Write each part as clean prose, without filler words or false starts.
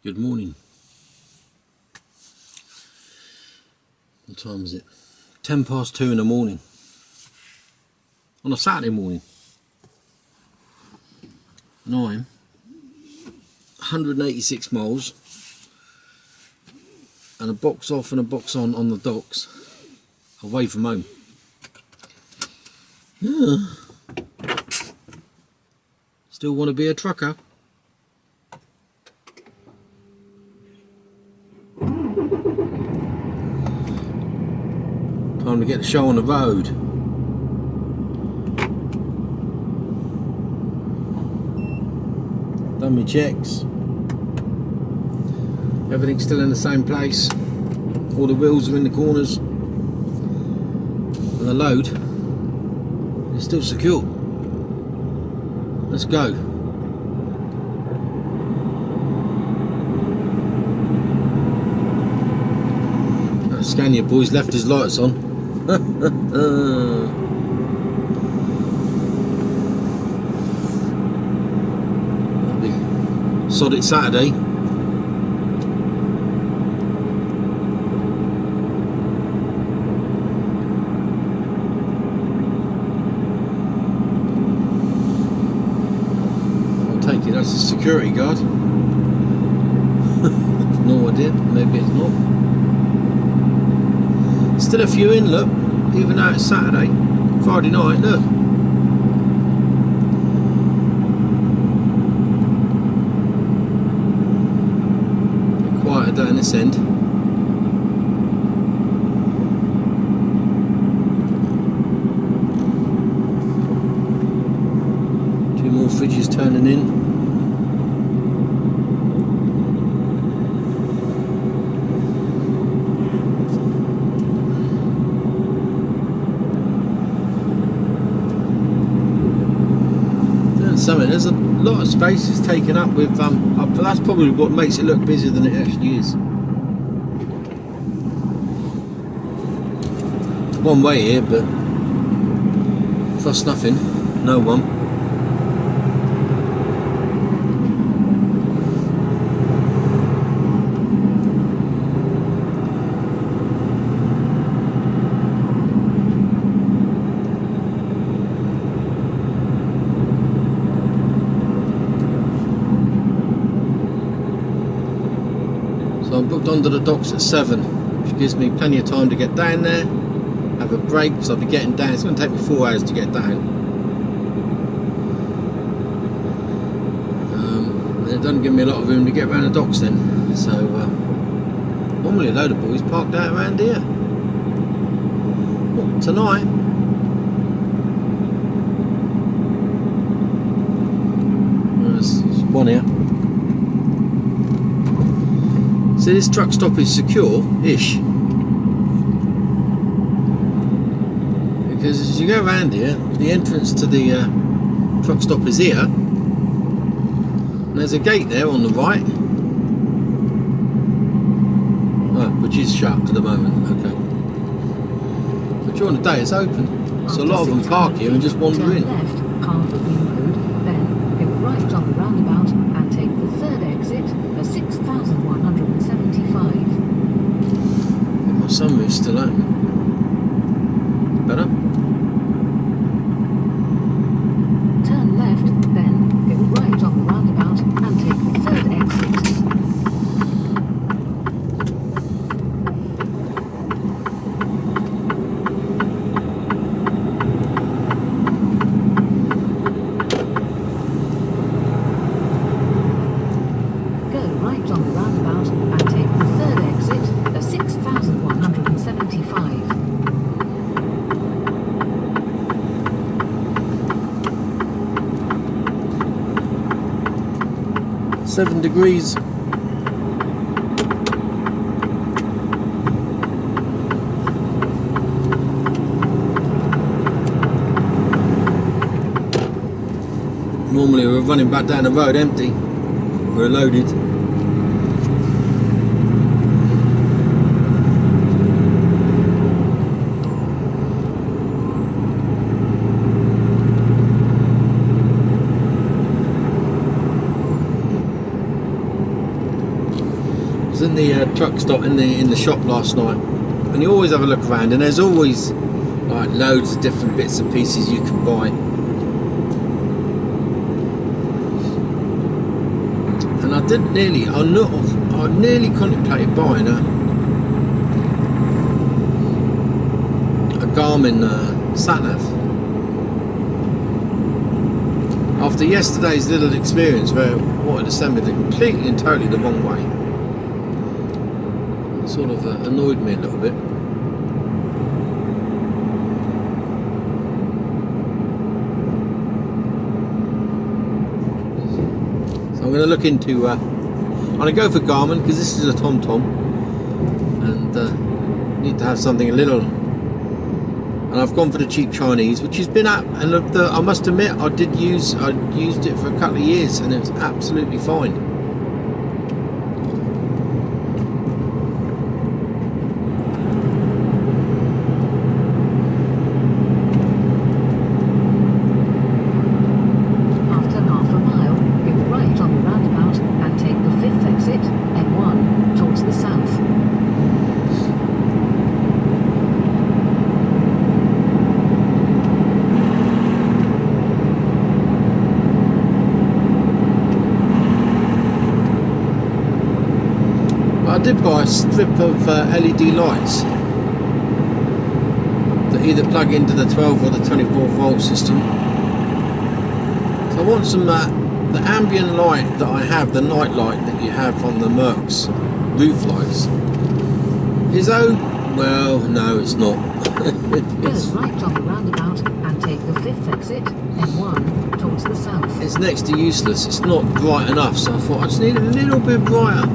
Good morning. What time is it? 10 past 2 in the morning. On a Saturday morning. And I'm 186 miles and a box off and a box on the docks away from home. Still want to be a trucker. Time to get the show on the road. Done my checks. Everything's still in the same place. All the wheels are in the corners. And the load is still secure. Let's go. That Scania boy's left his lights on. Sod it Saturday. I'll take it, that's a security guard. No idea, maybe it's not. Still a few in, look, even though it's Saturday, Friday night, look. Bit quieter down this end. Two more fridges turning in. Something. There's a lot of spaces taken up with that's probably what makes it look busier than it actually is. One way here, but trust nothing, no one. So I'm booked onto the docks at 7, which gives me plenty of time to get down there, have a break, because I'll be getting down. It's going to take me 4 hours to get down. And it doesn't give me a lot of room to get around the docks then. So normally a load of boys parked out around here. Not tonight. There's one here. So this truck stop is secure-ish, because as you go around here, the entrance to the truck stop is here, and there's a gate there on the right, which is shut at the moment, okay. But during the day it's open, so a lot of them park here and just wander in. Left, half of the road, then go right on the roundabout and take the third exit, the 6,175. My sunroof's still open. Better? Turn left, then go right on the roundabout and take the third exit. Go right on the roundabout and take the third exit, the 6,175. 7 degrees. Normally we're running back down the road empty. We're loaded. in the truck stop in the shop last night, and you always have a look around, and there's always like loads of different bits and pieces you can buy. And I nearly contemplated buying a Garmin sat-nav. After yesterday's little experience where I wanted to send me completely and totally the wrong way, it sort of annoyed me a little bit. So I'm going to look into, I'm going to go for Garmin because this is a TomTom, and need to have something a little. And I've gone for the cheap Chinese, which has been up, and I must admit I used it for a couple of years, and it was absolutely fine. After half a mile, go right on the roundabout and take the 5th exit, M1, towards the south. I did buy a strip of LED lights that either plug into the 12 or the 24 volt system. So I want some the ambient light that I have, the night light that you have on the Mercs roof lights. Is well, no, it's not. Go right on the roundabout and take the 5th exit, M1, towards the south. It's next to useless. It's not bright enough, so I thought I just need a little bit brighter.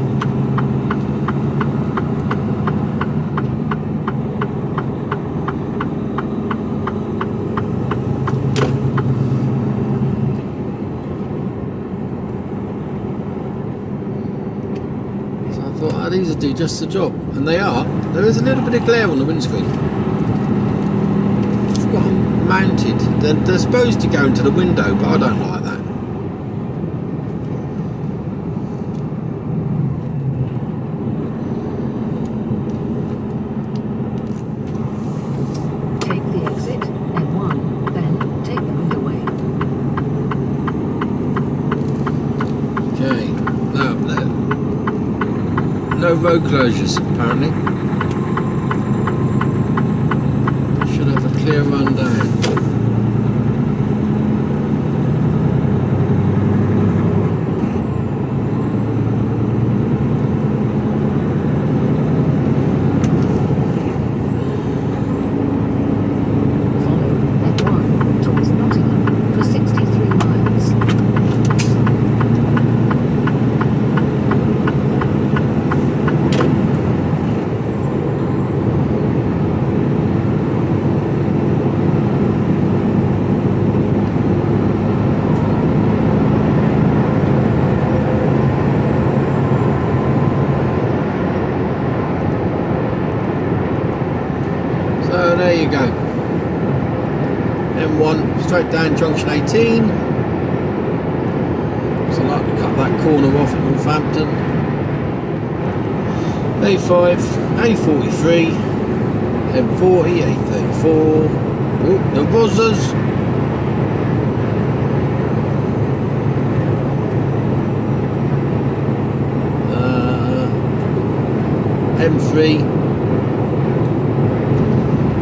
These will do just the job, and they are. There is a little bit of glare on the windscreen. I've got them mounted. They're supposed to go into the window, but I don't like that. Take the exit, M1, then take the motorway. Okay, now there. No road closures, apparently. Should have a clear run down. Follow M1 towards Nottingham for 63 miles. So there you go. M1 straight down junction 18. So I like to cut that corner off at Northampton. A5, A43, M40, A34. Oh, the Rosas. M3.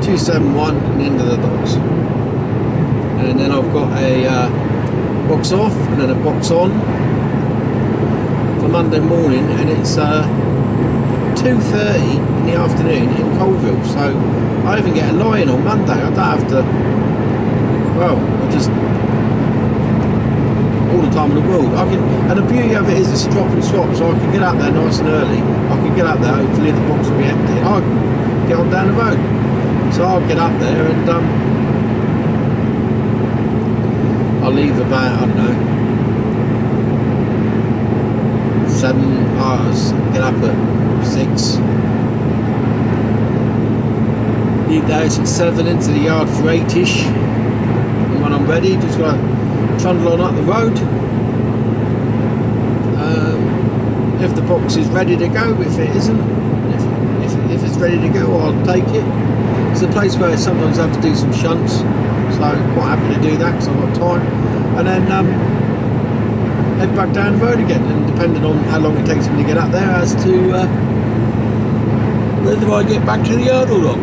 271 and into the docks, and then I've got a box off and then a box on for Monday morning, and it's 2:30 in the afternoon in Colville, so I even get a lie-in on Monday. I don't have to, well, I just all the time in the world. I can, and the beauty of it is it's a drop and swap, so I can get out there nice and early. I can get out there, hopefully the box will be empty, and I can get on down the road. So I'll get up there and I'll leave about, I don't know, 7 hours, get up at 6, leave the house at 7, into the yard for 8ish, and when I'm ready just go trundle on up the road. if the box is ready to go. If it isn't, if it's ready to go, I'll take it. It's a place where sometimes I have to do some shunts, so quite happy to do that because I've got time. And then head back down the road again, and depending on how long it takes me to get up there as to whether I get back to the yard or not.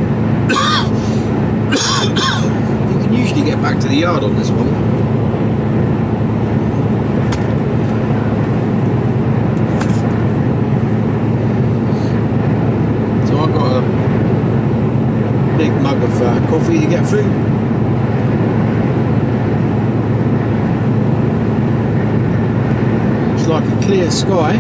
You can usually get back to the yard on this one. So I've got a big mug of coffee to get through. Looks like a clear sky.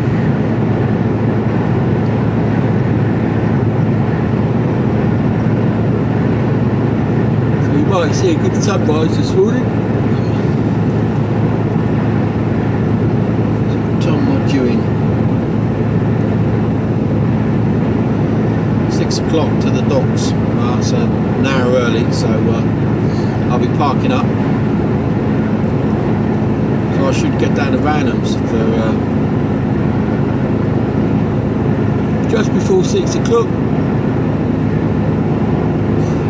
I see a good sunrise this morning. What time am I doing? 6 o'clock to the docks. It's an hour early, so I'll be parking up. So I should get down to Ranham's for just before 6 o'clock.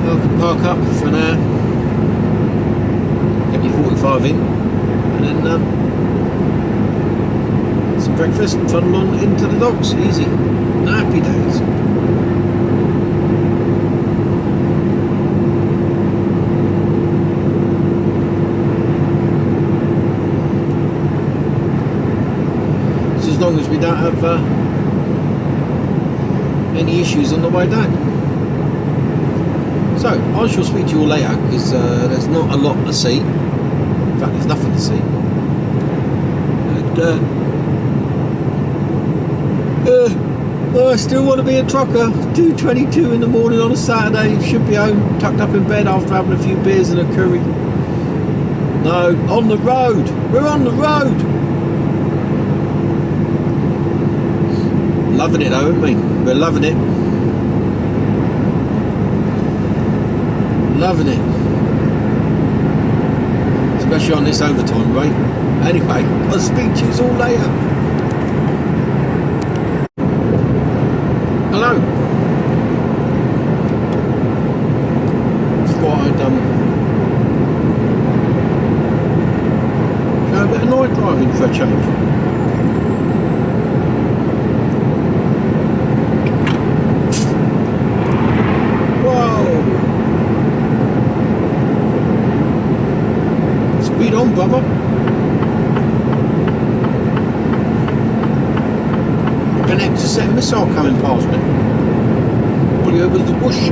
I can park up for an hour. 45 in, and then some breakfast and trundle on into the docks. Easy. Happy days. So as long as we don't have any issues on the way down. So I shall speak to you all later, because there's not a lot to see. In fact, there's nothing to see. And I still want to be a trucker. 2:22 in the morning on a Saturday. Should be home, tucked up in bed after having a few beers and a curry. No, on the road. We're on the road. Loving it though, aren't we? We're loving it. Loving it. Especially on this overtime rate. Anyway, I'll speak to you all later. Hello. Just thought I'd try a bit of night driving for a change. On, brother. An Exocet missile coming past me. All you heard was the whoosh.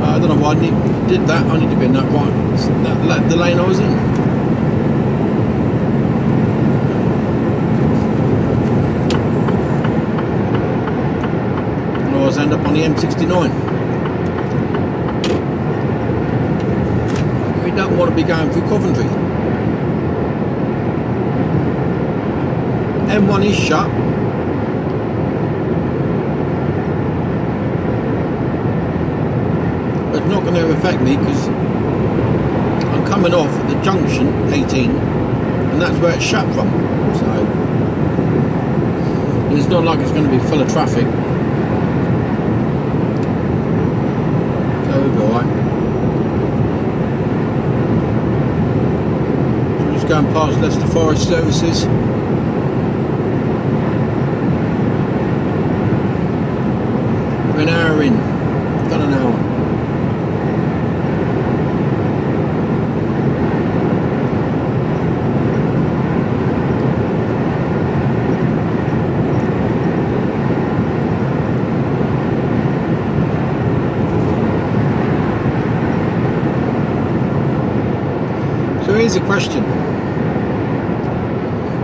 I don't know why I did that. I need to be in that right. The lane I was in. Otherwise I end up on the M69. Don't want to be going through Coventry. M1 is shut. But it's not going to affect me because I'm coming off at the junction 18 and that's where it's shut from. So, and it's not like it's going to be full of traffic. So we'll be alright. Going past Leicester Forest Services. We're an hour in. I've done an hour. So here's a question.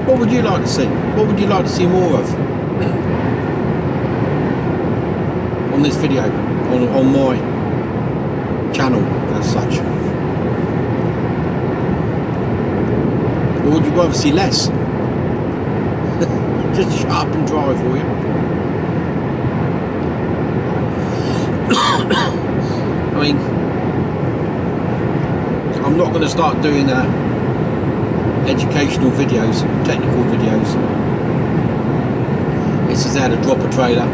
What would you like to see? What would you like to see more of on this video, on my channel as such? Or would you rather see less? Just shut up and drive for you. I mean, I'm not going to start doing educational videos, technical videos. This is how to drop a trailer.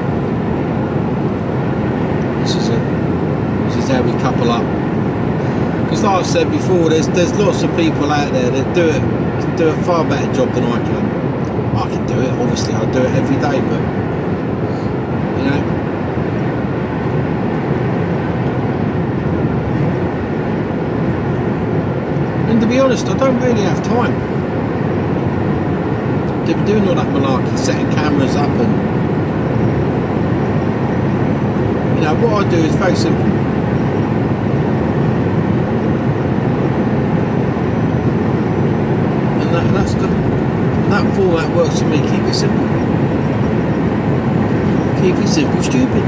This is how we couple up. Because like I've said before, there's lots of people out there that can do a far better job than I can. I can do it, obviously I do it every day, but you know. And to be honest, I don't really have time to be doing all that malarkey, setting cameras up, and you know, what I do is very simple. And that format works for me. Keep it simple. Keep it simple, stupid.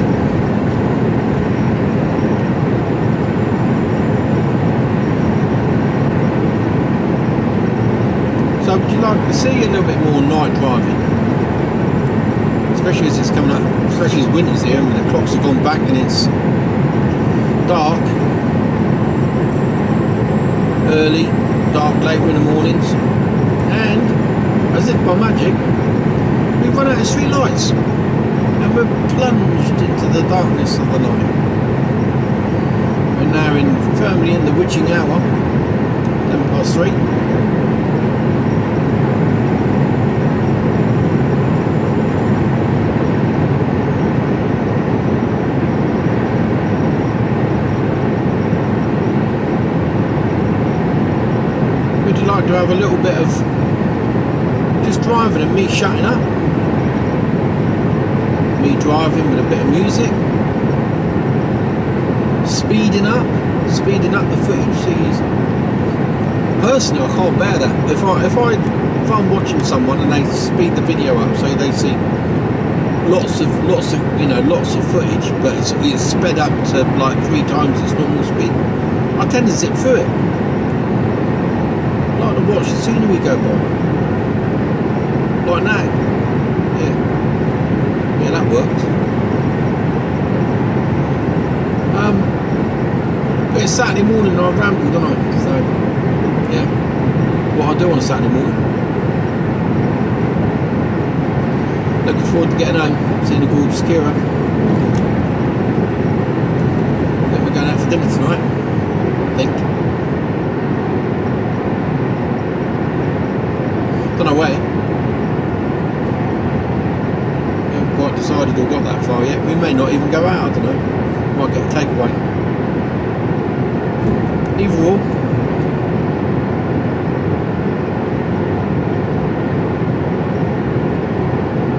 So would you like to see a little bit more night driving? Especially as it's coming up, especially as winter's here and the clocks have gone back and it's dark. Early, dark, later in the mornings. And, as if by magic, we run out of street lights. And we're plunged into the darkness of the night. We're now firmly in the witching hour, 3:10. Would you like to have a little bit of just driving and me shutting up? Me driving with a bit of music, speeding up the footage. Personally, I can't bear that. If I'm watching someone and they speed the video up so they see lots of footage, but it's sped up to like 3 times its normal speed, I tend to zip through it. I like to watch the scenery go by. Like now. Yeah, that works. But it's Saturday morning and I ramble, don't I? So, yeah. What I do on a Saturday morning. Looking forward to getting home, seeing the gorgeous Kira. Then we're going out for dinner tonight, I think. Don't know where. Quite decided or got that far yet. We may not even go out, I don't know. Might get a takeaway. Either or.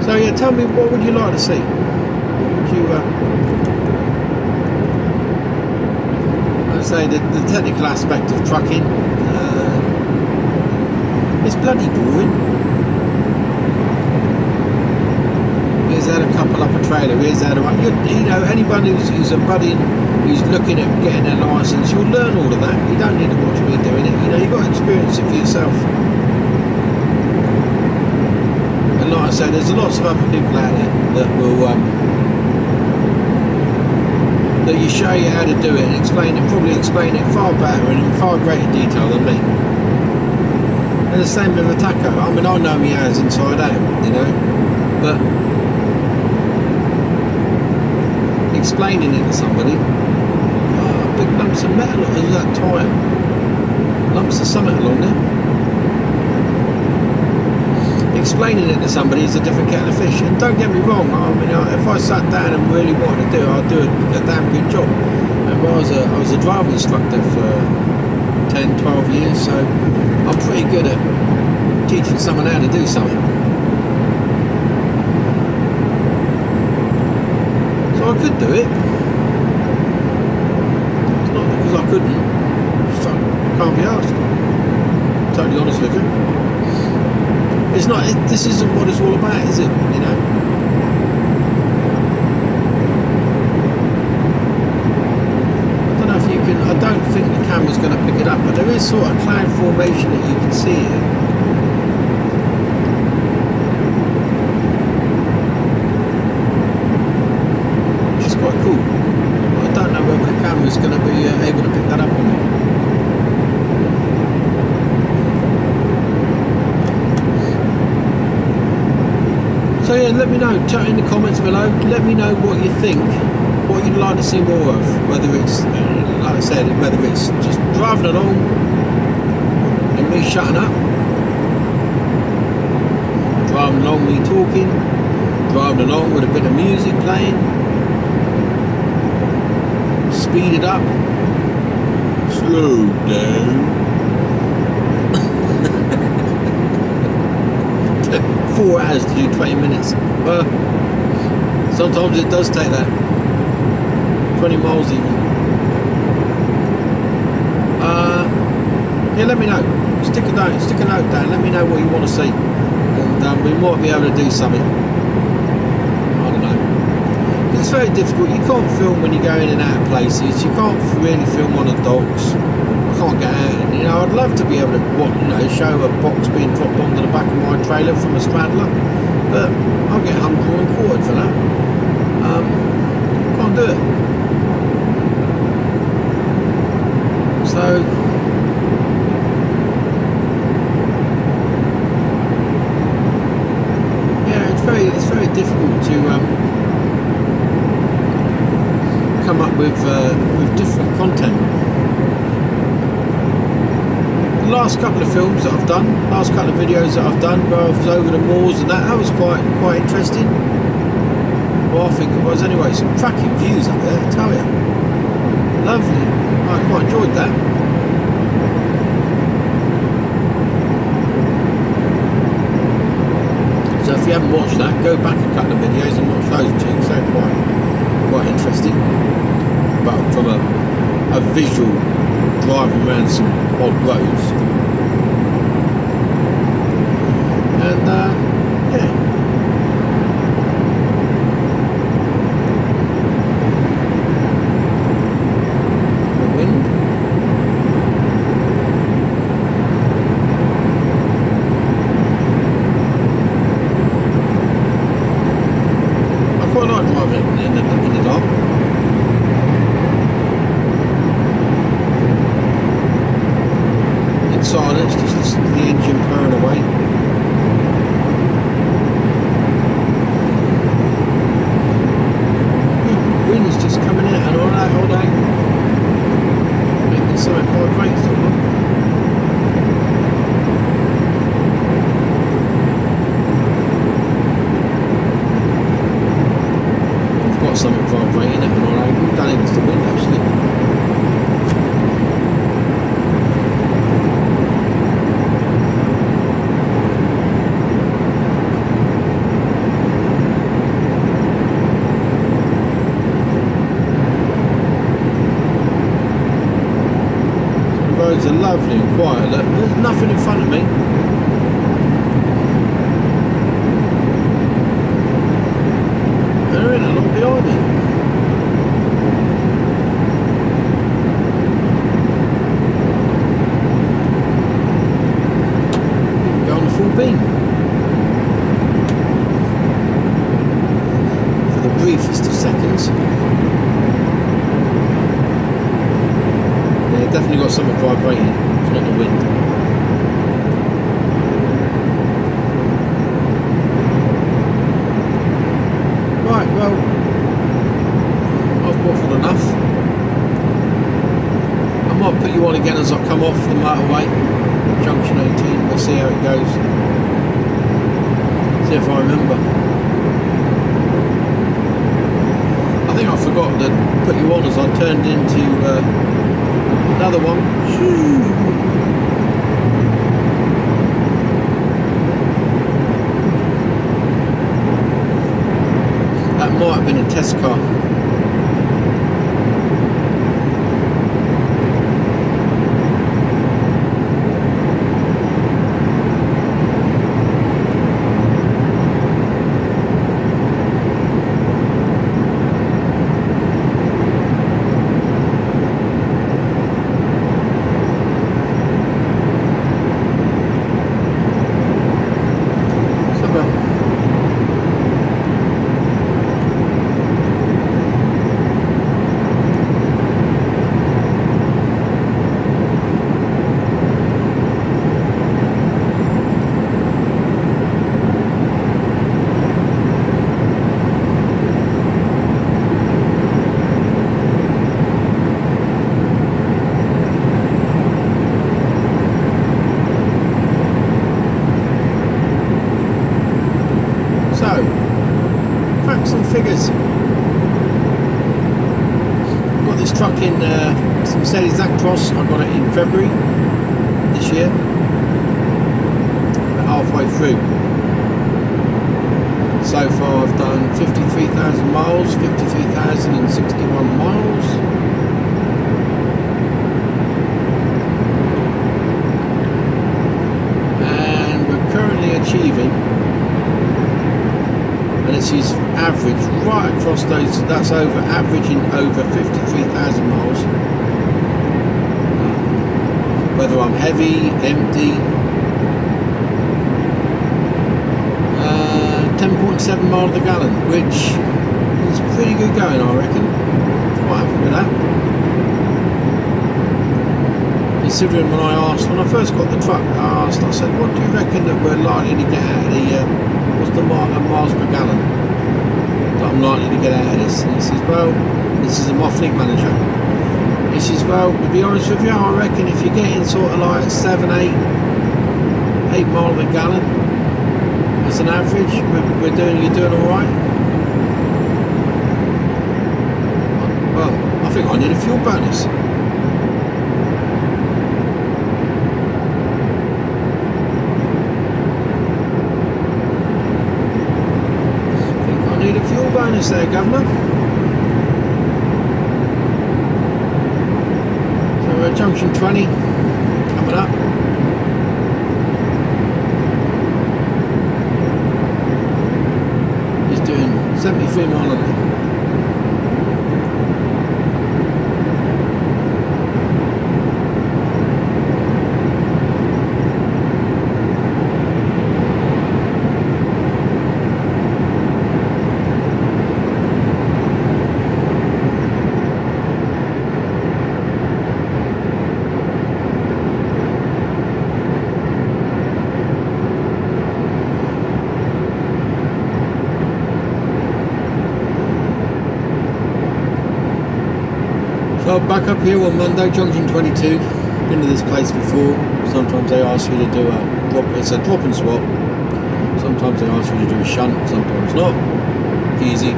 So yeah, tell me, what would you like to see? What would you I'd say the technical aspect of trucking, it's bloody boring. Here's how to couple up a trailer, here's how to, you know, anybody who's a buddy who's looking at getting their licence, you'll learn all of that. You don't need to watch me doing it, you know, you've got to experience it for yourself. And like I said, there's lots of other people out there that will that you show you how to do it and probably explain it far better and in far greater detail than me. And the same with a taco. I mean, I know me hours inside out, you know, but explaining it to somebody, big lumps of metal at that time, lumps of something along there. Explaining it to somebody is a different kettle of fish. And don't get me wrong, I mean, if I sat down and really wanted to do it, I'd do a damn good job. And I was a driving instructor for 10, 12 years, so I'm pretty good at teaching someone how to do something. So I could do it. It's not because I couldn't. Just can't be asked. Totally honest with you. It's not. This isn't what it's all about, is it? You know. I don't know if you can. I don't think the camera's going to pick it up, but there is sort of cloud formation that you can see here. Quite cool. I don't know whether the camera's going to be able to pick that up or not. let me know, chat in the comments below, let me know what you think, what you'd like to see more of, whether it's, like I said, whether it's just driving along and me shutting up, driving along me talking, driving along with a bit of music playing, speed it up, slow down. 4 hours to do 20 minutes. Well, sometimes it does take that. 20 miles even. Yeah, let me know. Stick a note down. Let me know what you want to see, and we might be able to do something. I don't know. It's very difficult. You can't film when you go in and out of places. You can't really film on the docks. I can't get out. And, I'd love to be able to, show a box being dropped onto the back of my trailer from a straddler, but I'll get hung and quartered for that. Can't do it. So yeah, it's very difficult to come up with different content. The last couple of films that I've done, last couple of videos that I've done where I was over the moors and that was quite interesting. Well, I think it was anyway. Some cracking views up there, I tell you. Lovely. I quite enjoyed that. So if you haven't watched that, go back a couple of videos and watch those too, because they're quite interesting. But from a visual driving around some odd roads. And yeah. The wind. I quite like driving in the dark. Silence, just listen to the engine purring away. Wind's just coming in and all that, making something vibrate somewhere. I've got something vibrating at an odd angle. I don't think it's the wind actually. Roads are lovely and quiet. Look, there's nothing in front of me. There ain't a lot behind me. Go on the full beam. For the briefest of seconds. Definitely got something vibrating, it's not the wind. Right, well, I've waffled enough. I might put you on again as I come off the motorway, junction 18, we'll see how it goes. See if I remember. I think I forgot to put you on as I turned into another one. That might have been a test car. truck in some Mercedes Actros. I got it in February this year, about halfway through. So far I've done 53,000 miles, 53,061 miles. And we're currently achieving, and this is average right across those, that's over averaging over 53,000 miles. Whether I'm heavy, empty, 10.7 miles a gallon, which is pretty good going, I reckon. Quite happy with that. Considering when I first got the truck, I said, what do you reckon that we're likely to get out of the, what's the miles per gallon that I'm likely to get out of this? And he says, well, this is my fleet manager. He says, well, to be honest with you, I reckon if you're getting sort of like 7, 8 miles a gallon, as an average, you're doing all right. Well, I think I need a fuel bonus. I think I need a fuel bonus there, Governor. So we're at junction 20, coming up. Doing 73 miles an hour. So back up here on Monday, junction 22. Been to this place before. Sometimes they ask you to do a drop. It's a drop and swap. Sometimes they ask you to do a shunt. Sometimes not. Easy.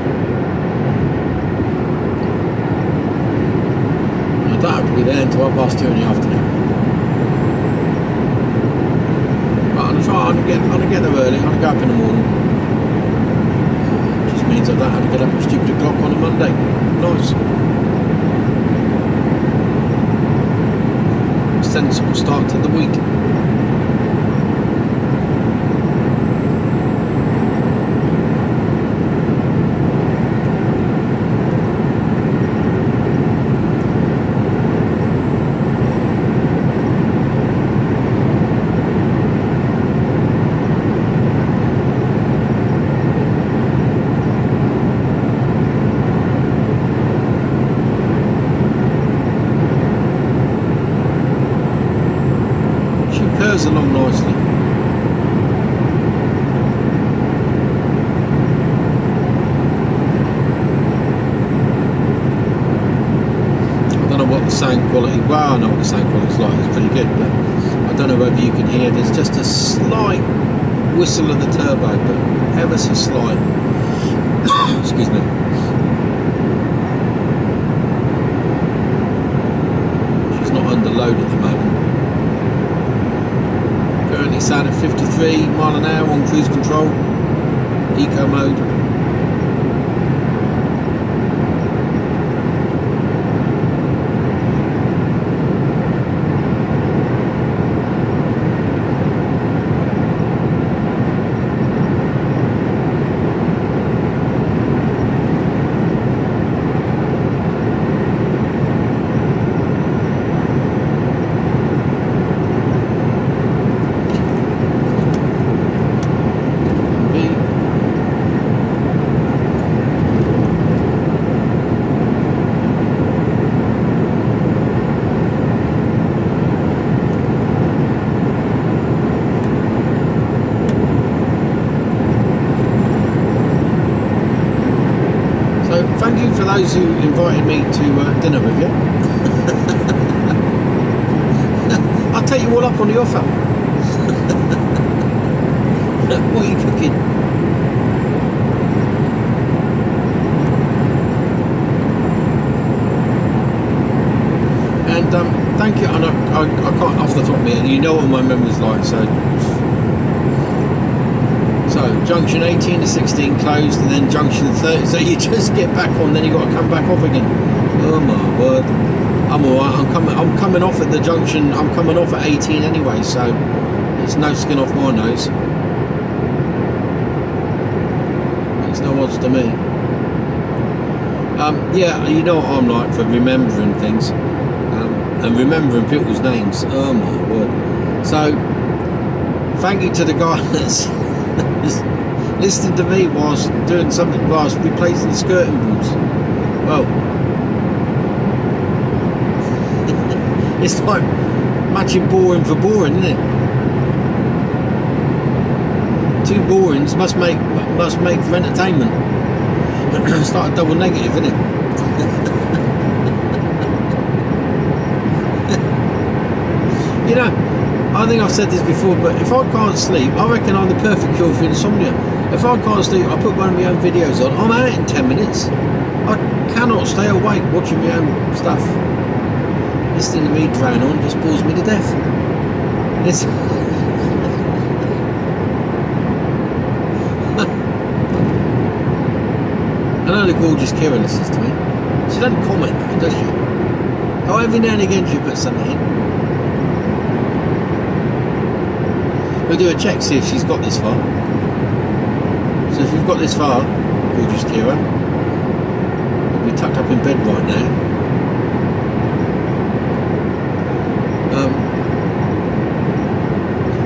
I don't have to be there until 2:30 in the afternoon. But I'm gonna get there early. I'm gonna go up in the morning. Just means I don't have to get up at stupid o'clock on a Monday. Nice. Sensible start to the week. Along nicely. I don't know what the sound quality, well I know what the sound quality is like, it's pretty good, but I don't know whether you can hear, there's just a slight whistle of the turbo, but ever so slight. Excuse me. She's not under load at the moment. Currently sat at 53 mile an hour on cruise control, eco mode. Thank you for those who invited me to dinner with you. I'll take you all up on the offer. What are you cooking? thank you. And I can't off the top of my head. You know what my memory's like, so. So junction 18 to 16 closed, and then junction 30. So you just get back on, then you got to come back off again. Oh my word! I'm alright. I'm coming off at the junction. I'm coming off at 18 anyway, so there's no skin off my nose. Makes no odds to me. Yeah, you know what I'm like for remembering things, and remembering people's names. Oh my word! So thank you to the guy that's listening to me whilst doing something, whilst replacing the skirting boards. Well, it's like matching boring for boring, isn't it? Two borings must make for entertainment. It's like a double negative, isn't it? You know, I think I've said this before, but if I can't sleep, I reckon I'm the perfect cure for insomnia. If I can't sleep, I put one of my own videos on. I'm out in 10 minutes. I cannot stay awake watching my own stuff. Listening to me drone on just bores me to death. It's I know the gorgeous Kira listens to me. She doesn't comment, does she? Oh, every now and again she puts something in. We'll do a check, see if she's got this far. So if you've got this far, gorgeous Kira, we'll be tucked up in bed right now.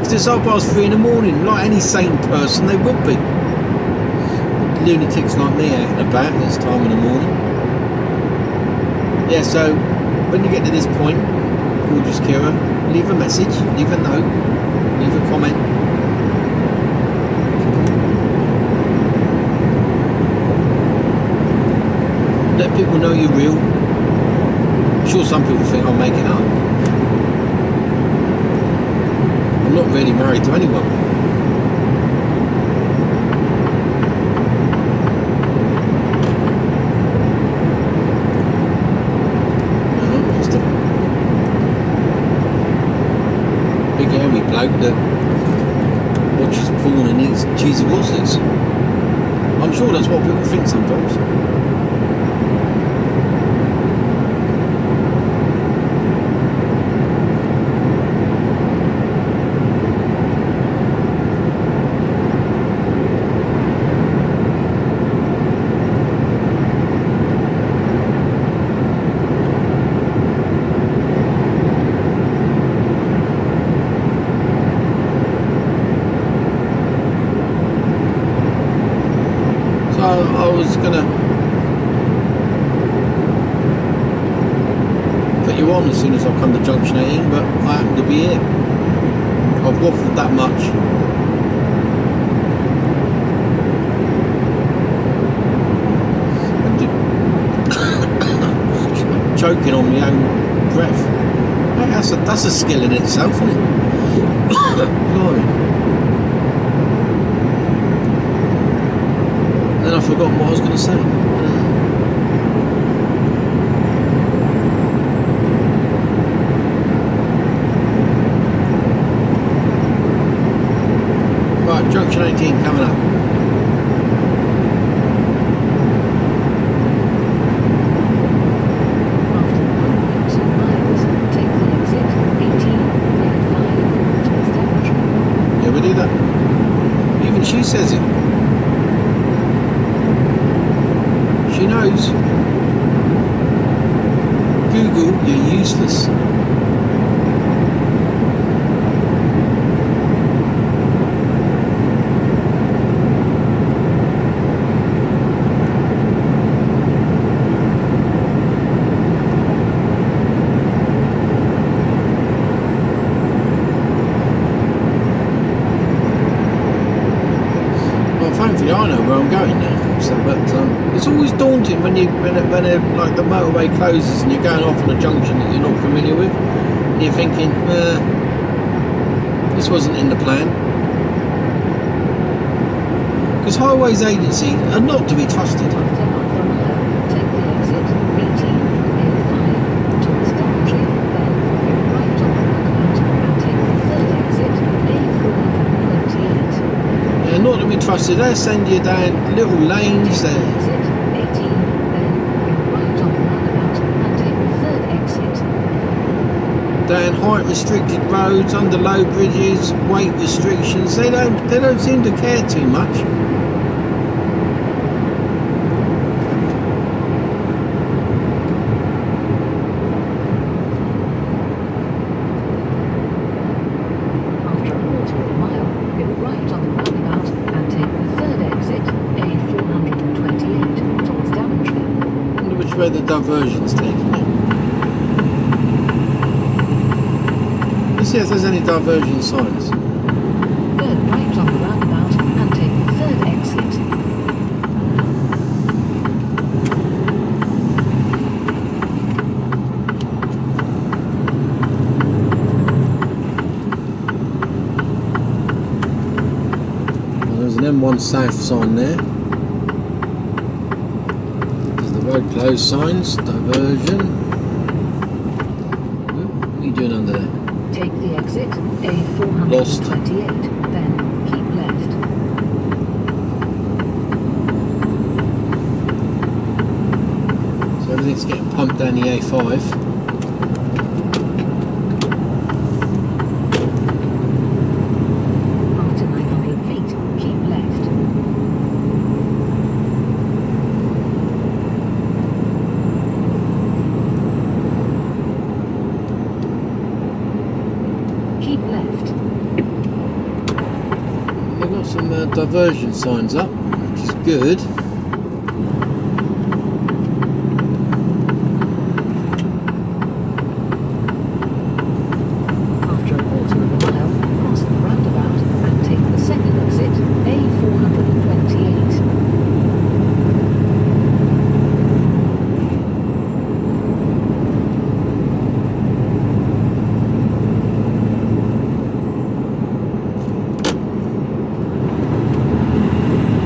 It's 3:30 in the morning, like any sane person they would be. Lunatics like me out and about this time in the morning. Yeah, so when you get to this point, gorgeous Kira, leave a message, leave a note, leave a comment. Let people know you're real. I'm sure some people think I'll make it up. I'm not really married to anyone. Bloke that watches porn and eats cheesy horses. I'm sure that's what people think sometimes. I was gonna put you on as soon as I come to junction 18, but I happen to be here. I've waffled that much. I'm choking on my own breath. Hey, that's a skill in itself, isn't it? Glory. Then I've forgotten what I was going to say. Right, junction 18 coming up. After 1.2 miles, take the exit 18 towards Daventry. Yeah, we do that. Even she says it. She knows. Google, you're useless. Well, thankfully I know where I'm going now. So, but it's always daunting when like the motorway closes and you're going off on a junction that you're not familiar with, and you're thinking, this wasn't in the plan. Because Highways Agency are not to be trusted. After half a mile, take the exit 18 towards Daventry. trusted. They send you down little lanes Take the there. exit 18, then go right on the roundabout and take the third exit. Down height restricted roads, under low bridges, weight restrictions. They don't seem to care too much. After a quarter of a mile, go right on the roundabout and take the third exit, A428, towards Daventry. I wonder which way the diversion's taking you. Let's see if there's any diversion signs. Go right on the roundabout and take the third exit. Well, there's an M1 South sign there. There's the road closed signs, diversion. What are you doing under there? Take the exit, A428, Lost. then keep left. So everything's getting pumped down the A5. After 900 feet, keep left. Keep left. They've got some diversion signs up, which is good. After a quarter of a mile, cross the roundabout and take the second exit, A428.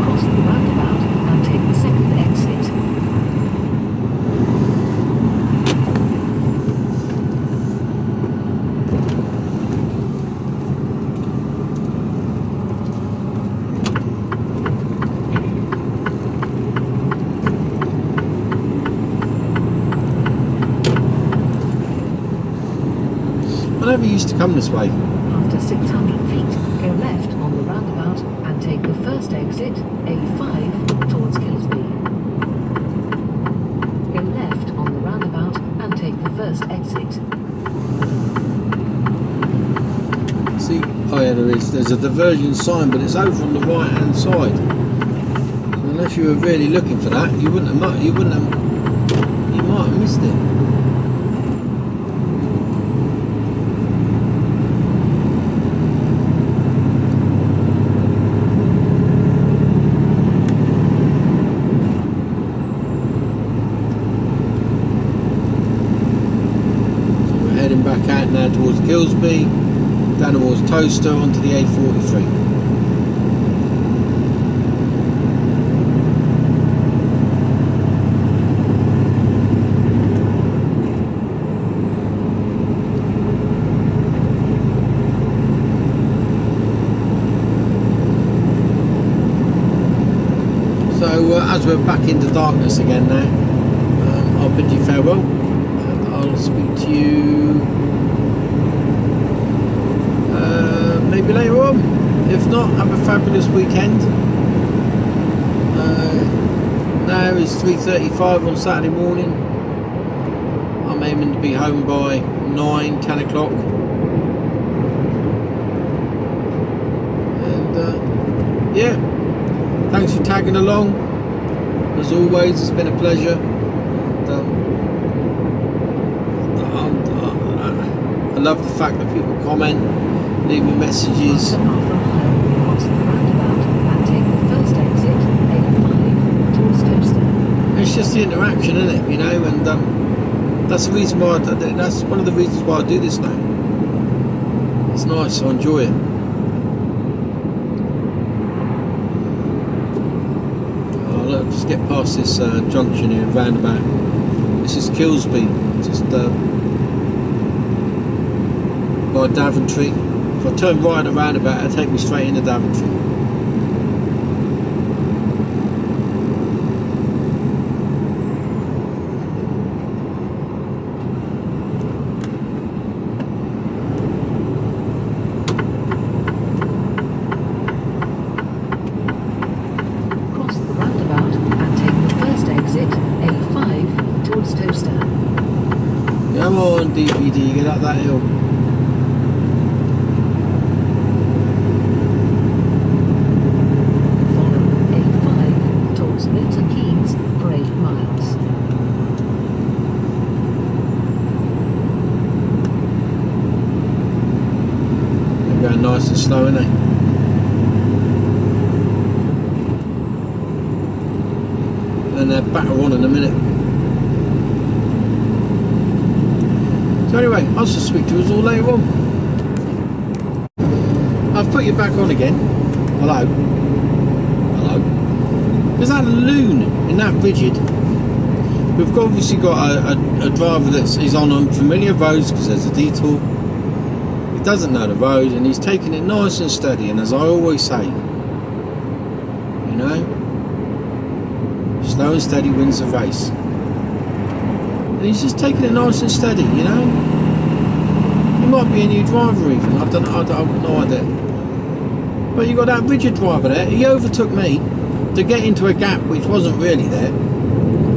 Cross the roundabout and take the second exit. I never used to come this way. After 600 feet, go left on the roundabout and take the first exit, A5, towards Kilsby. Go left on the roundabout and take the first exit. See, oh yeah, there is. There's a diversion sign, but it's over on the right hand side. So unless you were really looking for that, you might have missed it. Heading back out now towards Kilsby, down towards Toaster onto the A43. So as we're back into darkness again now, I'll bid you farewell. I'll speak to you maybe later on. If not, have a fabulous weekend. Now is 3:35 on Saturday morning. I'm aiming to be home by 9-10 o'clock. And yeah, thanks for tagging along. As always, it's been a pleasure. I love the fact that people comment, leave me messages. After half a mile, cross the roundabout and take the first exit, A5, towards Toaster. It's just the interaction, isn't it? You know, and that's the reason why. That's one of the reasons why I do this now. It's nice. I enjoy it. Oh, look, just get past this junction here, roundabout. This is Kilsby, just by Daventry. If I turn right at the roundabout, it'll take me straight into Daventry. that hill. Follow A5 towards Milton Keynes for 8 miles. They're going nice and slow, aren't they? And they'll batter on in a minute. So anyway, I'll just speak to us all later on. I've put you back on again. Hello. Hello. Because that loon in that rigid, we've obviously got a driver is on unfamiliar roads because there's a detour. He doesn't know the road and he's taking it nice and steady, and as I always say, you know, slow and steady wins the race. And he's just taking it nice and steady, you know. He might be a new driver even, I've no idea. But you got that rigid driver there. He overtook me to get into a gap which wasn't really there.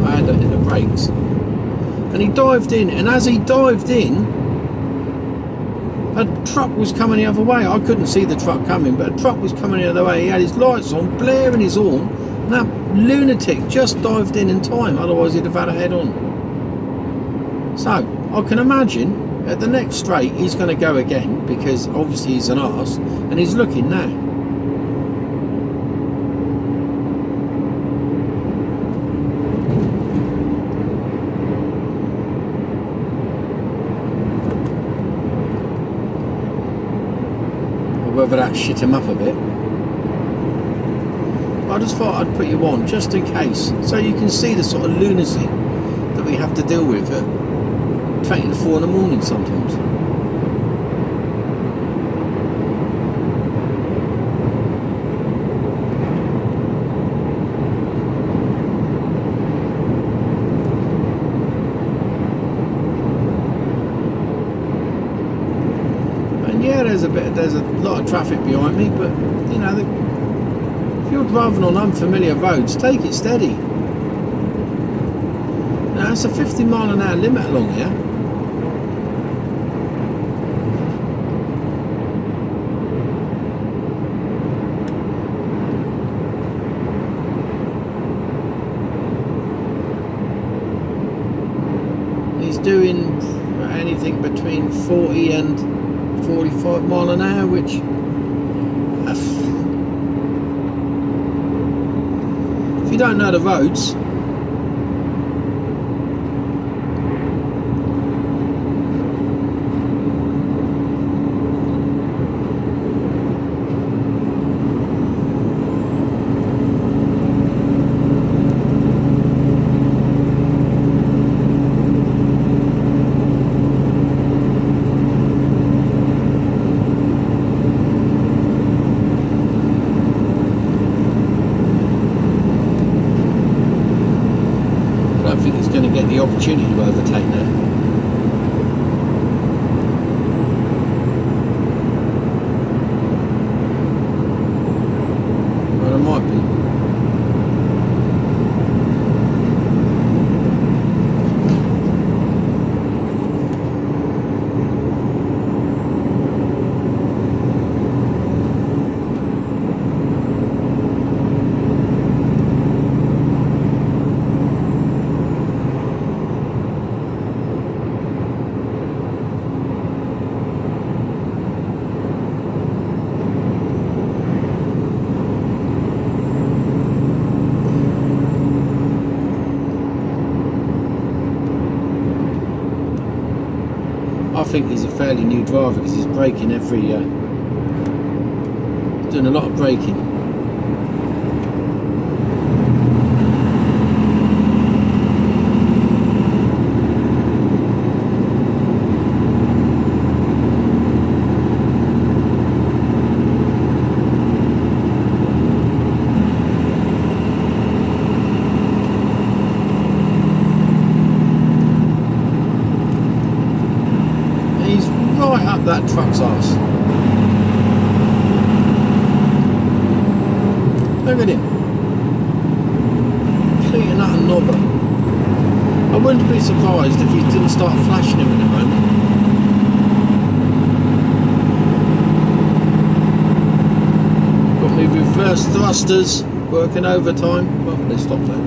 I had it in the brakes. And he dived in, and as he dived in, a truck was coming the other way. I couldn't see the truck coming, but a truck was coming the other way. He had his lights on, blaring his horn, and that lunatic just dived in time, otherwise he'd have had a head on. So, I can imagine at the next straight he's going to go again, because obviously he's an arse, and he's looking now. Or whether that shit him up a bit. I just thought I'd put you on, just in case, so you can see the sort of lunacy that we have to deal with at 20 to 4 in the morning sometimes. And yeah, there's a lot of traffic behind me, but you know, if you're driving on unfamiliar roads, take it steady. Now it's a 50 mile an hour limit along here. He's doing anything between 40 and 45 mile an hour, which if you don't know the roads, the opportunity to overtake now. Well, it might be. I think he's a fairly new driver because he's braking doing a lot of braking. That truck's arse. Look at him. Complete and utter knobber. I wouldn't be surprised if he didn't start flashing him in a moment. Reverse thrusters working overtime. Well, they stopped there.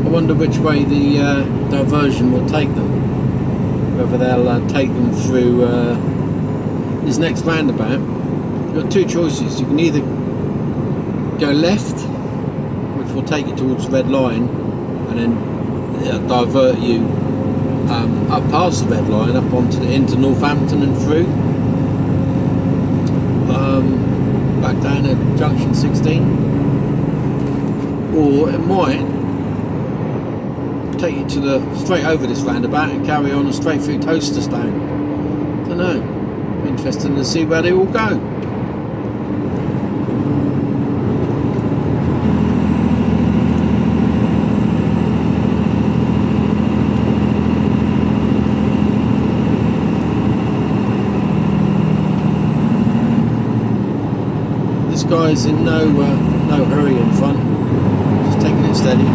I wonder which way the diversion will take them. Whether they'll take them through this next roundabout. You've got two choices. You can either go left, which will take you towards the red line, and then divert you up past the red line, up into Northampton and through, back down at junction 16, or it might take you to the straight over this roundabout and carry on straight through Toasterstone. Don't know. Interesting to see where they all go. This guy's in no hurry in front. Just taking it steady.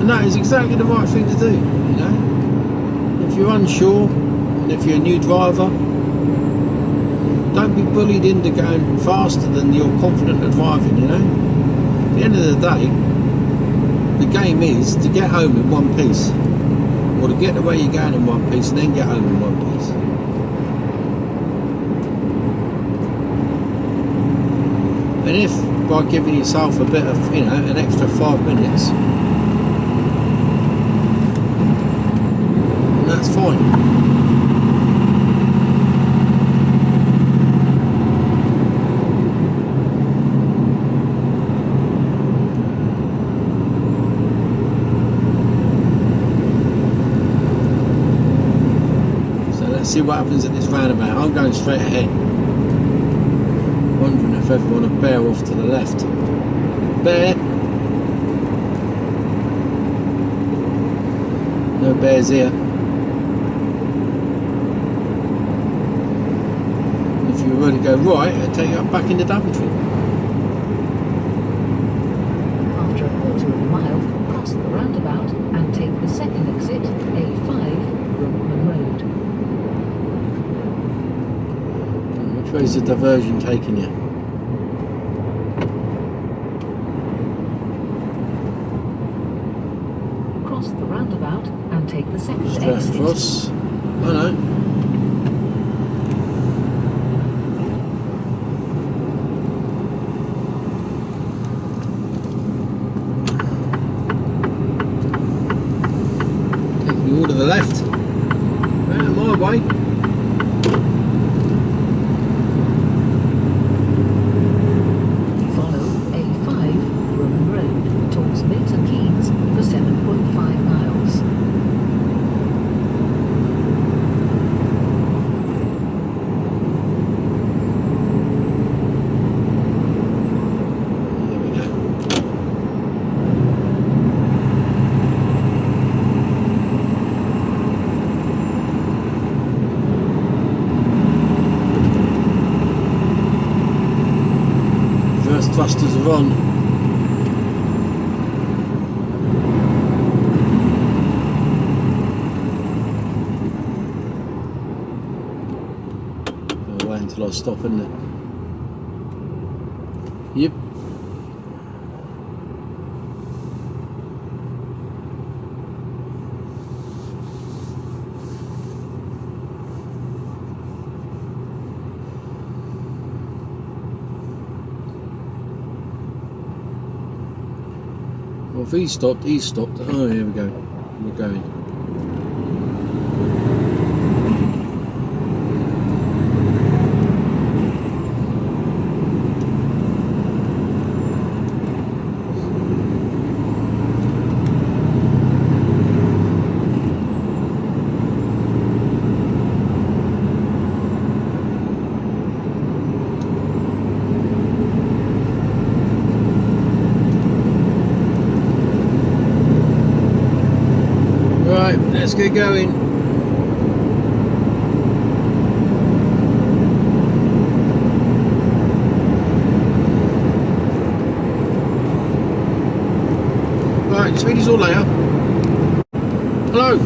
And that is exactly the right thing to do, you know. If you're unsure, and if you're a new driver, don't be bullied into going faster than you're confident of driving, you know. At the end of the day, the game is to get home in one piece, or to get to where you're going in one piece and then get home in one piece. And if by giving yourself a bit of, you know, an extra 5 minutes, that's fine. So let's see what happens at this roundabout. I'm going straight ahead, wondering if everyone will bear off to the left. Bear. No bears here. If you were to go right, it'd take you up back into Daventry. After a quarter of a mile, cross the roundabout and take the second exit, A5, Brookman Road. Which way's the diversion taking you? Cross the roundabout and take the second Straight exit. across. I know. All to the left. Round my way. Follow A5, Brookman Road, towards Milton Keynes for 7.5 miles. There we go. Thrusters are on. I'll wait until I stop, isn't it? Yep. Well, if he's stopped, he's stopped. Oh, here we go. We're going. Right, let's get going. Right, Speedy's all later. Hello.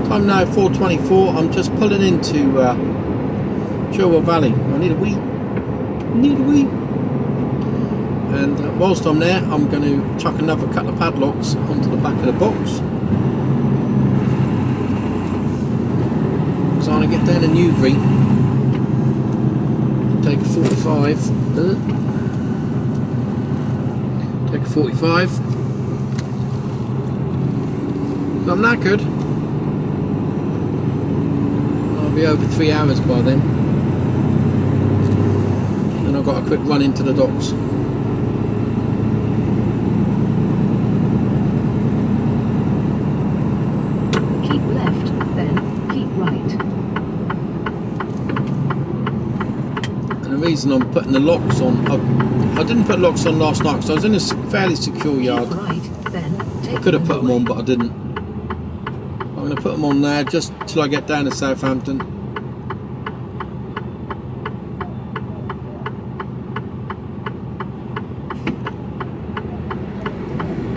Time now 4:24. I'm just pulling into Chilwell Valley. I need a wee. And whilst I'm there, I'm going to chuck another couple of padlocks onto the back of the box. So I'm going to get down to Newbury, take a 45, take a 45, I'm knackered, I'll be over 3 hours by then, and I've got a quick run into the docks. Keep left, then keep right. The reason I'm putting the locks on, I didn't put locks on last night because I was in a fairly secure yard. Right, then take I could have put them away. on, but I didn't. I'm going to put them on there just till I get down to Southampton.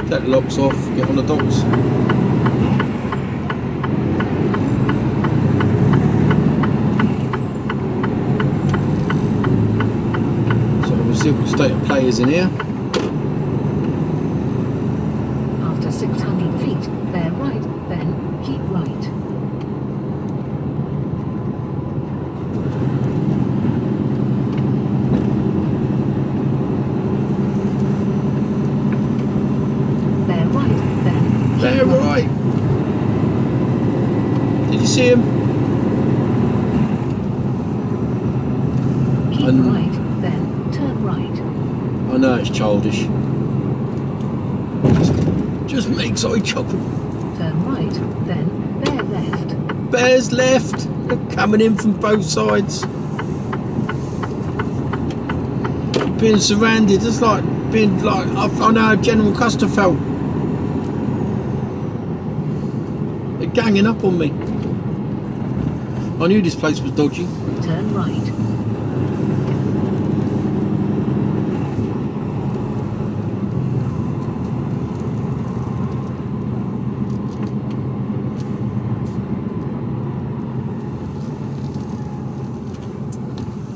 Take the locks off, get on the docks. See what state of play is in here. After 600 feet, bear right, then keep right. Bear right, then keep Bear right. Did you see him? Keep right, then turn right. I know it's childish. Just makes I chuckle. Turn right, then bear left. Bears left. They're coming in from both sides. Being surrounded, it's like being like I know how General Custer felt. They're ganging up on me. I knew this place was dodgy. Turn right.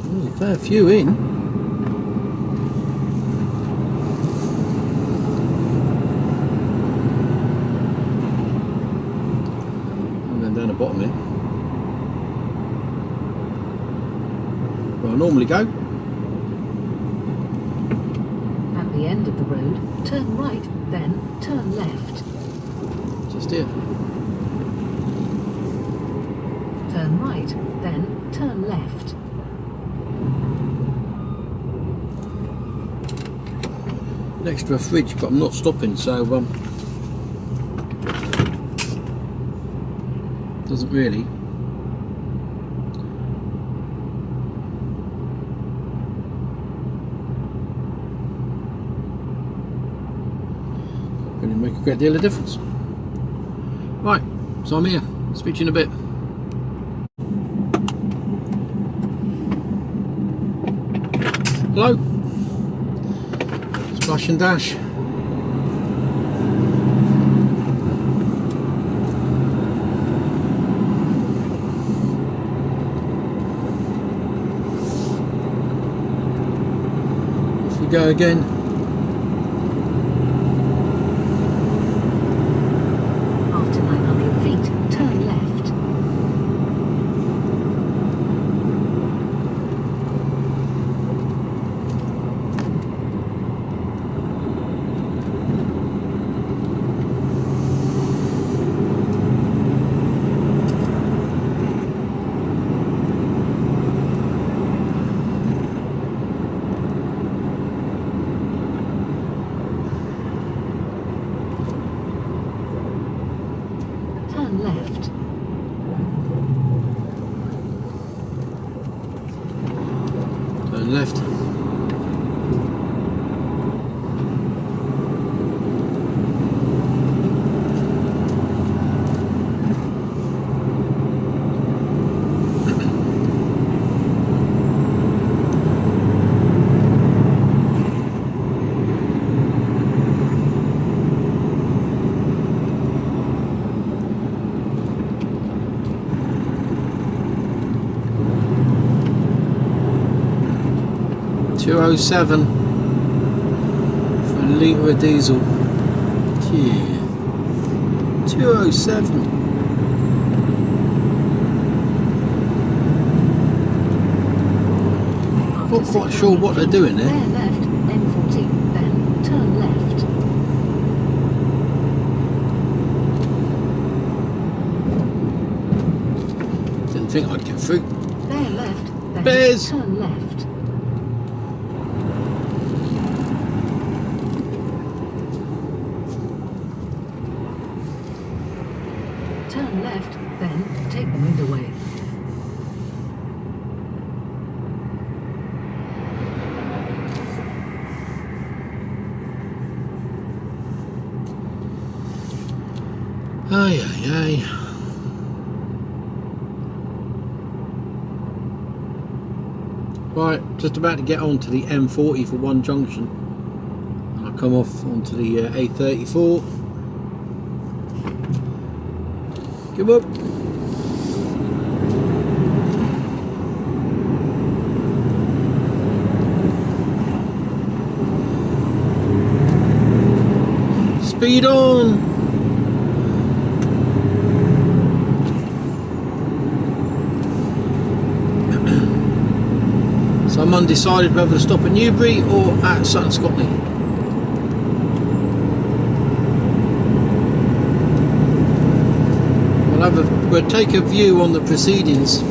There's a fair few in. I'm going down the bottom here. Where I normally go. At the end of the road, turn right, then turn left. Just here. Turn right, then turn left. Next to a fridge, but I'm not stopping, so doesn't really. Really make a great deal of difference. Right, so I'm here. Speak to you in a bit. Hello. Splash and dash. we go again. After 900 feet, turn left. Turn left. Turn left. $2.07 for a litre of diesel. Yeah. $2.07. Not quite sure what they're doing there. There left, M14, then turn left. Didn't think I'd get through. There left, then Bears. turn left. Turn left, then take the wind away. Ay, ay, ay. Right, just about to get onto the M40 for one junction. And I come off onto the A34. Come up. Speed on. So I'm undecided whether to stop at Newbury or at Sutton Scotney. We'll take a view on the proceedings.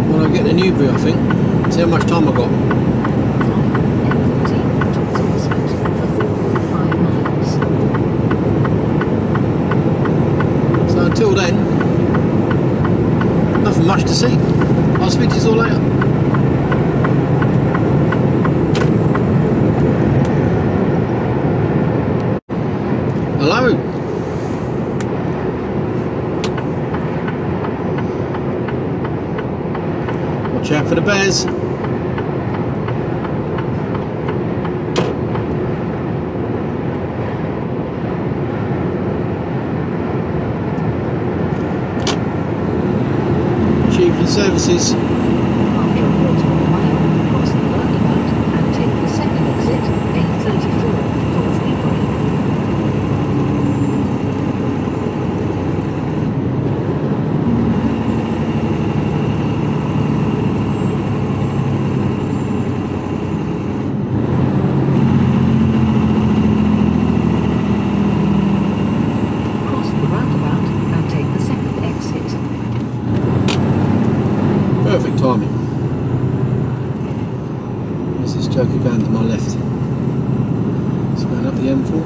When I get to Newbury, I think. See how much time I got. M14 towards Oxford for 4.5 miles. So until then, nothing much to see. I'll speak to you all later. Hello. Watch out for the bears. Achieving services. After a quarter of a mile, cross the roundabout and take the second exit, A34, towards Newbury. Cross the roundabout and take the second exit. Perfect timing. There's this joker going to my left. It's going up the M4.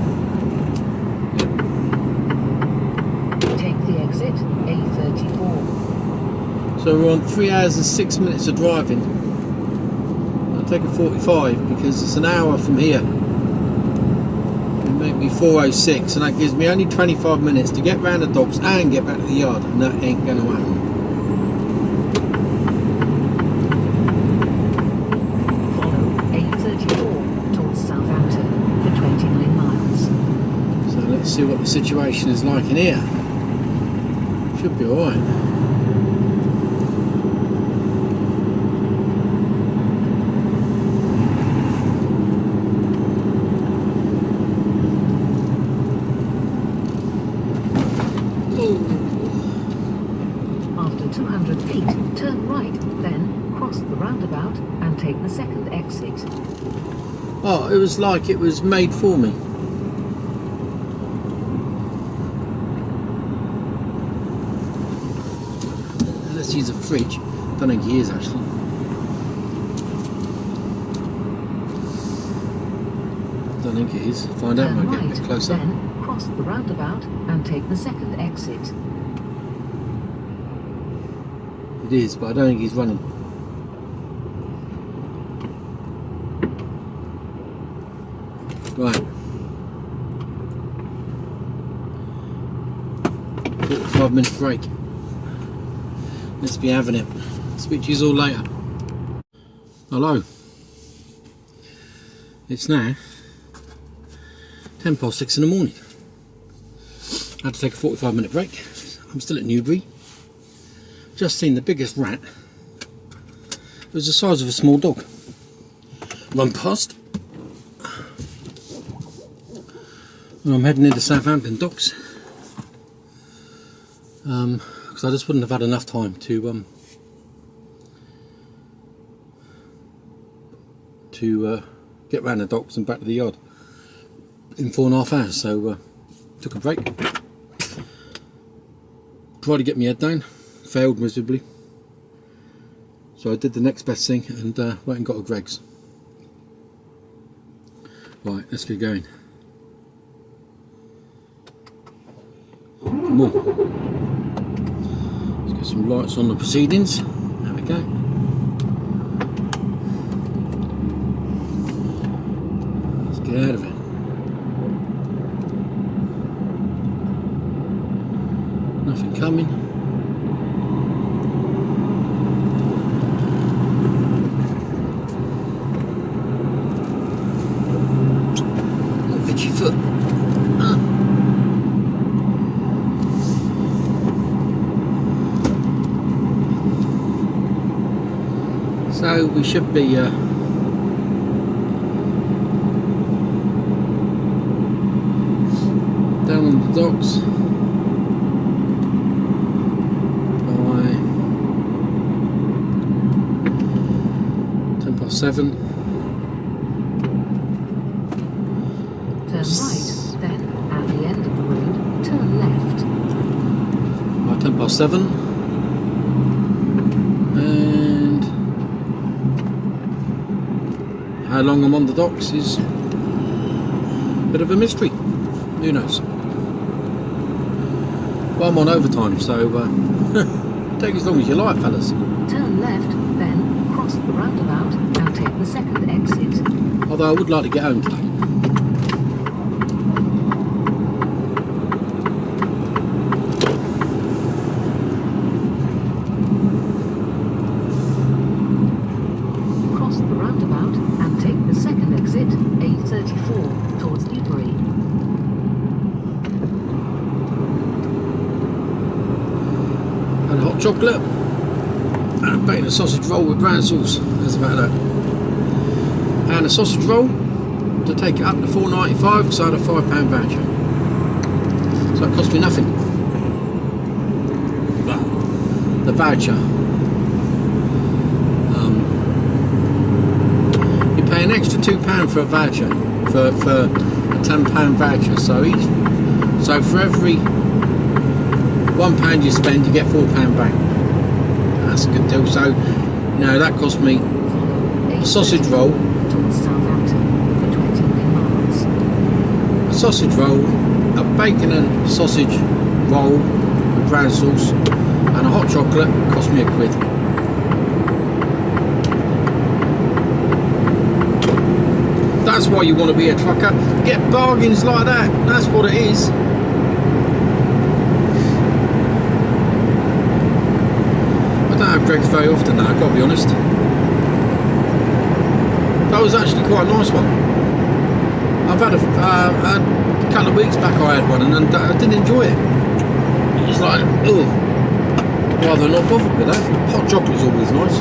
Take the exit, A34. So we're on 3 hours and 6 minutes of driving. I'll take a 45 because it's an hour from here. It'll make me 4:06 and that gives me only 25 minutes to get round the docks and get back to the yard, and that ain't going to happen. Follow A34 towards Southampton for 29 miles. So let's see what the situation is like in here. Should be alright. After 200 feet, turn right, then cross the roundabout and take the second exit. Oh, it was like it was made for me. Let's use a fridge. Don't think he is actually. Don't think it is. Find out when I get a bit closer. Then cross the roundabout and take the second exit. It is, but I don't think he's running. Right. 45-minute break. Let's be having it. Speak to you all later. Hello. It's now 6:10 in the morning. I had to take a 45-minute break. I'm still at Newbury. Just seen the biggest rat. It was the size of a small dog. Run past. And I'm heading into Southampton docks. Because I just wouldn't have had enough time to get round the docks and back to the yard in 4.5 hours. So took a break. Tried to get my head down. Failed miserably. So I did the next best thing and went and got a Greggs. Right, let's get going. Come on. Let's get some lights on the proceedings. There we go. Let's get out of it. Nothing coming. Oh, itchy foot. So we should be down on the docks by 7:10. Turn right, then at the end of the road, turn left. By 7:10. And how long I'm on the docks is a bit of a mystery. Who knows? Well, I'm on overtime, so take as long as you like, fellas. Turn left, then cross the roundabout and take the second exit. Although I would like to get home today. Cross the roundabout and take the second exit, A34, towards Newbury. And a hot chocolate and a bacon and sausage roll with brown sauce. That's about that. And a sausage roll to take it up to £4.95 because I had a £5 voucher. So it cost me nothing. But the voucher, you pay an extra £2 for a voucher, for a £10 voucher. So for every £1 you spend, you get £4 back. That's a good deal. So now that cost me a sausage roll, sausage roll, a bacon and sausage roll with brown sauce, and a hot chocolate. Cost me £1. That's why you want to be a trucker. Get bargains like that. That's what it is. I don't have Greggs very often now, I've got to be honest. That was actually quite a nice one. I've had a couple of weeks back I had one and I didn't enjoy it. It's like, ugh. Rather not bothered with that. Hot chocolate's always nice.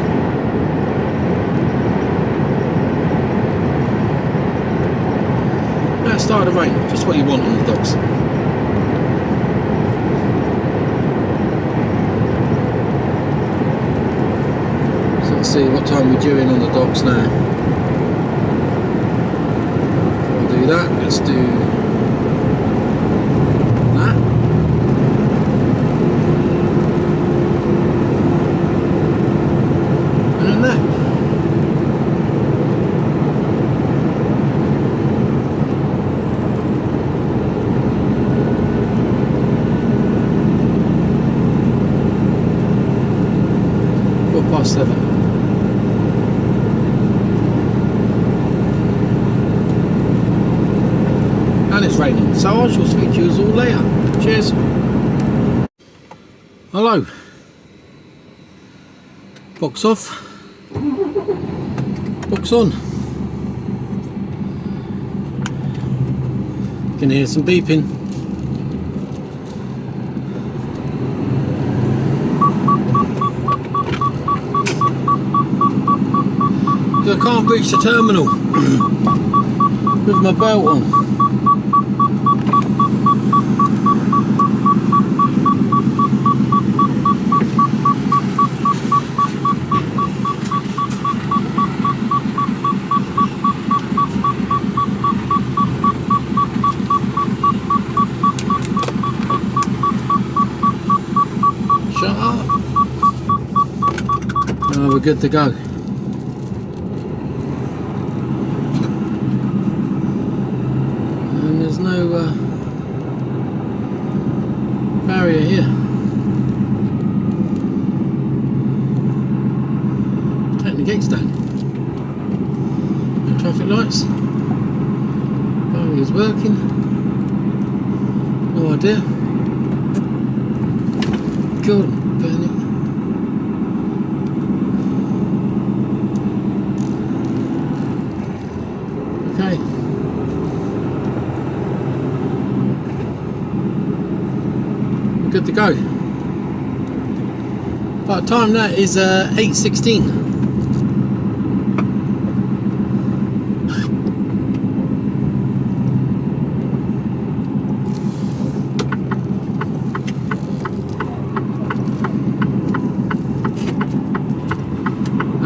Yeah, it started to rain. Just what you want on the docks. see what time we're due in on the docks now. Before I do that, let's do that. And then that. Past 7. And it's raining, so I shall speak to you all later. Cheers. Hello. Box off. Box on. You can hear some beeping. I can't reach the terminal with my belt on. Shut up. Oh, we're good to go. There's no barrier here. Taking the gates down. No traffic lights. Barrier's working. No idea. God, burn it. Okay. Good to go. Right, time now is 8:16.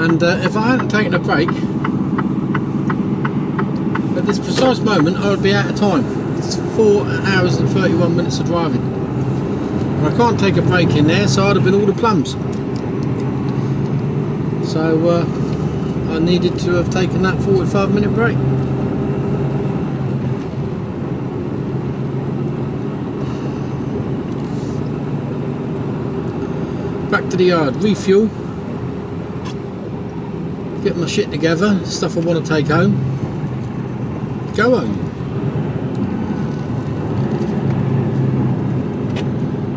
And if I hadn't taken a break at this precise moment, I would be out of time. It's 4 hours and 31 minutes of driving. I can't take a break in there, so I'd have been all the plums. So I needed to have taken that 45-minute break. Back to the yard, refuel, get my shit together, stuff I want to take home, go home.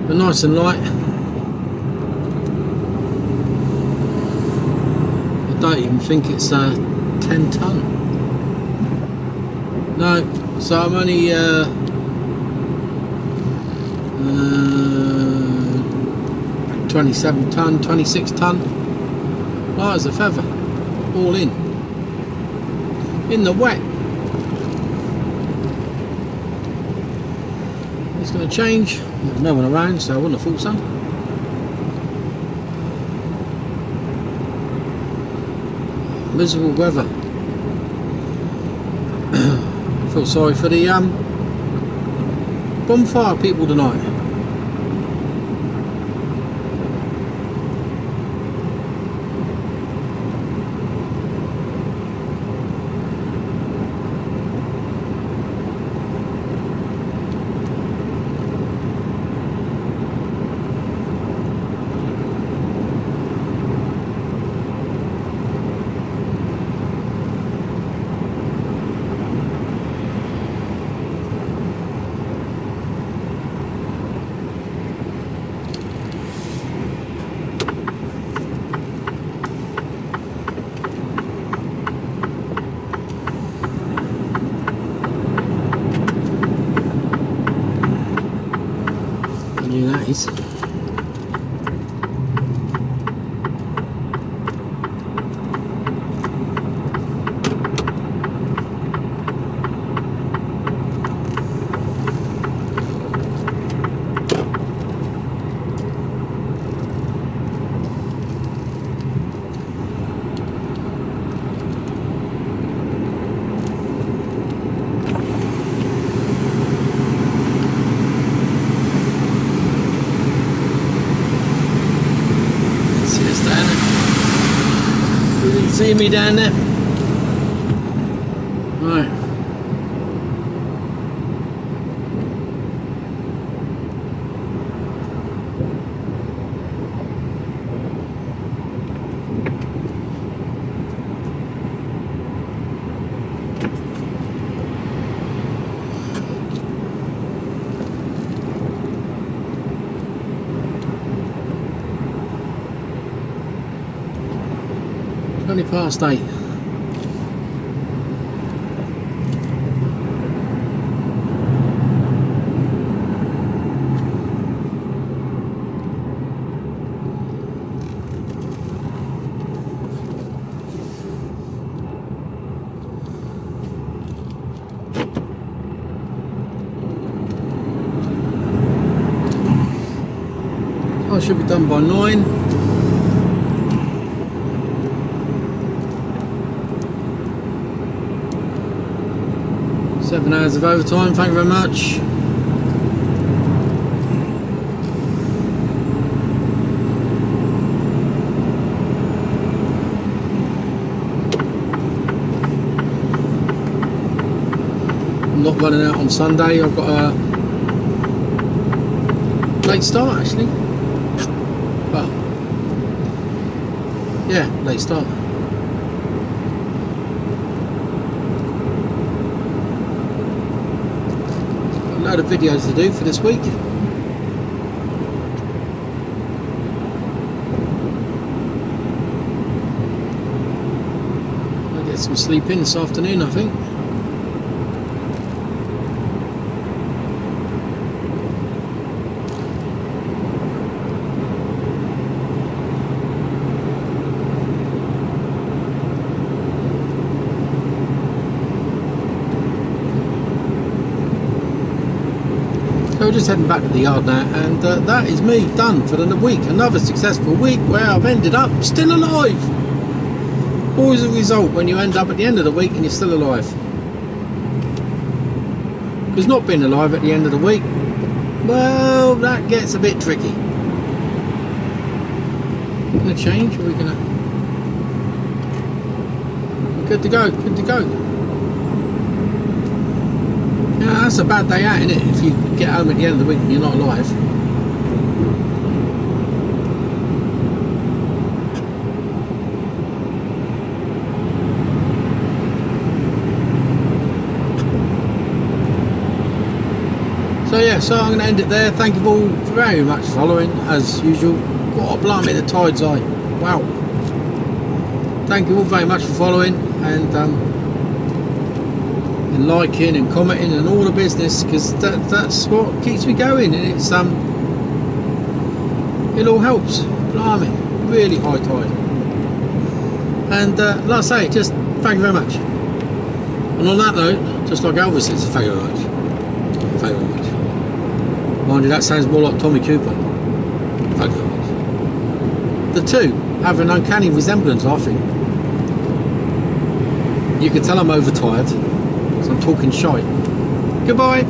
But nice and light. I don't even think it's 10 tonne. No, so I'm only 27 tonne, 26 tonne. Light as a feather. All in the wet. It's going to change. There's no one around, so I wouldn't have thought so. Miserable weather. I feel sorry for the bonfire people tonight. Nice. See me down there? Right. Past 8. I should be done by 9. 7 hours of overtime, thank you very much. I'm not running out on Sunday, I've got a late start actually. Well, yeah, late start. Load of videos to do for this week. I'll get some sleep in this afternoon, I think. So we're just heading back to the yard now, and that is me done for the week. Another successful week where I've ended up still alive. Always a result when you end up at the end of the week and you're still alive. Because not being alive at the end of the week, well, that gets a bit tricky. Gonna change? Or are we gonna? We're good to go. Good to go. Yeah, that's a bad day out, isn't it? If you get home at the end of the week and you're not alive. So yeah, so I'm going to end it there. Thank you all very much for following, as usual. God blimey, the tide's high. Wow. Thank you all very much for following and liking and commenting and all the business, because that's what keeps me going, and it's it all helps. Blimey, really high tide. And like I say, just thank you very much. And on that note, just like Elvis says, thank you very much. Thank you very much. Mind you, that sounds more like Tommy Cooper. Thank you very much. The two have an uncanny resemblance, I think. You can tell I'm overtired, so I'm talking shite. Goodbye.